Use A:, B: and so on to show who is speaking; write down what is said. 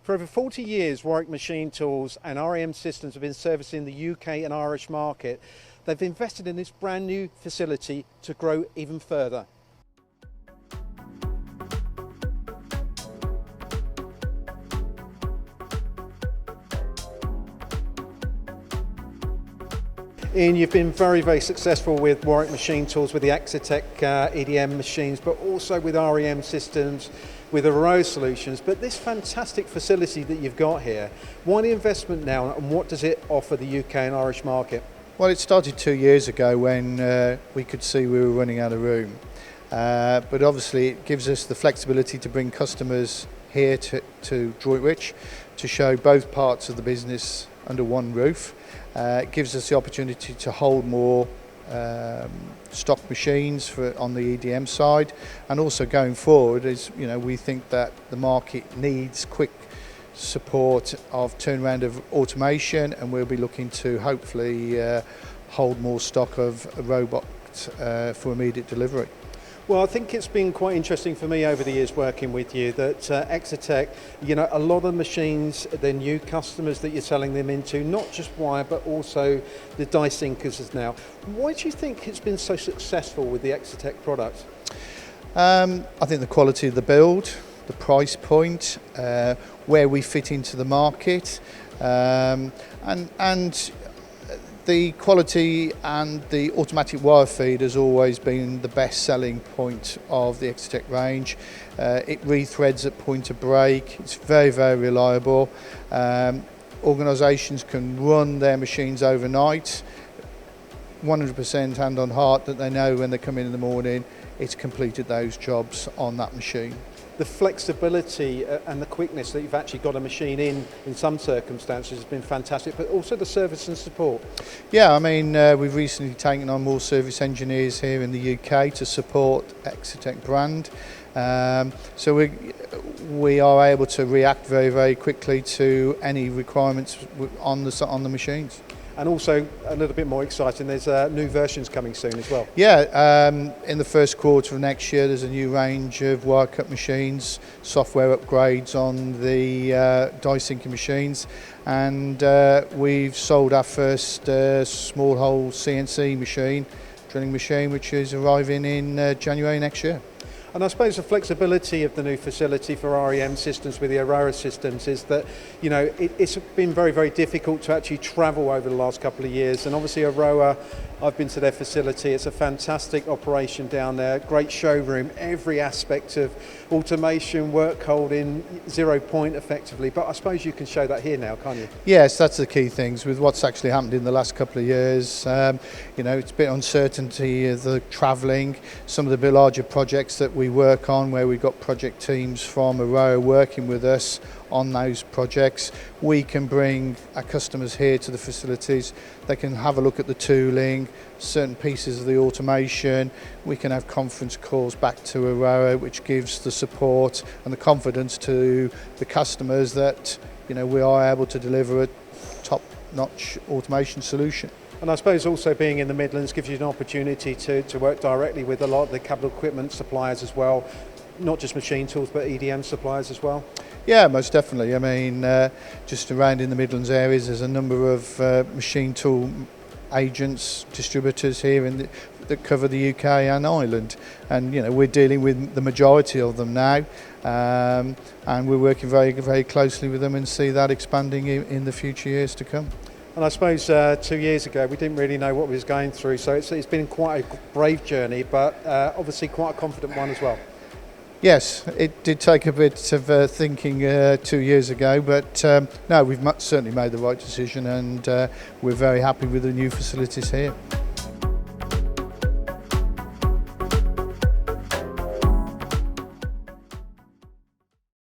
A: For over 40 years, Warwick Machine Tools and REM Systems have been servicing the UK and Irish market. They've invested in this brand new facility to grow even further. Ian, you've been very successful with Warwick Machine Tools with the Excetek EDM machines, but also with REM Systems, with EROWA solutions. But this fantastic facility that you've got here, why the investment now, and what does it offer the UK and Irish market?
B: Well, it started 2 years ago when we could see we were running out of room. But obviously it gives us the flexibility to bring customers here to Droitwich to show both parts of the business under one roof. It gives us the opportunity to hold more stock machines on the EDM side, and also going forward, we think that the market needs quick support of turnaround of automation, and we'll be looking to hopefully hold more stock of robots for immediate delivery.
A: Well, I think it's been quite interesting for me over the years working with you that Excetek, a lot of the machines, they're new customers that you're selling them into, not just wire, but also the die sinkers as now. Why do you think it's been so successful with the Excetek product?
B: I think the quality of the build, the price point, where we fit into the market, and the quality and the automatic wire feed has always been the best selling point of the Excetek range. It rethreads at point of break. It's very reliable. Organisations can run their machines overnight, 100% hand on heart that they know when they come in the morning it's completed those jobs on that machine.
A: The flexibility and the quickness that you've actually got a machine in some circumstances has been fantastic, but also the service and support.
B: Yeah, I mean, we've recently taken on more service engineers here in the UK to support Excetek brand. So we are able to react very quickly to any requirements on the machines.
A: And also, a little bit more exciting, there's new versions coming soon as well.
B: Yeah, in the first quarter of next year there's a new range of wire cut machines, software upgrades on the die sinking machines, and we've sold our first small hole CNC machine, drilling machine, which is arriving in January next year.
A: And I suppose the flexibility of the new facility for REM Systems with the EROWA systems is that, it's been very difficult to actually travel over the last couple of years. And obviously EROWA, I've been to their facility, it's a fantastic operation down there, great showroom, every aspect of automation, work holding, 0 point effectively. But I suppose you can show that here now, can't you?
B: Yes, that's the key things with what's actually happened in the last couple of years. It's a bit uncertainty of the travelling, some of the larger projects that we work on where we've got project teams from EROWA working with us on those projects. We can bring our customers here to the facilities, they can have a look at the tooling, certain pieces of the automation. We can have conference calls back to EROWA, which gives the support and the confidence to the customers that we are able to deliver a top-notch automation solution.
A: And I suppose also being in the Midlands gives you an opportunity to work directly with a lot of the capital equipment suppliers as well, not just machine tools but EDM suppliers as well.
B: Yeah, most definitely. I mean, just around in the Midlands areas there's a number of machine tool agents, distributors here that cover the UK and Ireland, and we're dealing with the majority of them now, and we're working very closely with them and see that expanding in the future years to come.
A: And I suppose 2 years ago we didn't really know what we was going through, so it's been quite a brave journey, but obviously quite a confident one as well.
B: Yes, it did take a bit of thinking 2 years ago, but no, we've certainly made the right decision, and we're very happy with the new facilities here.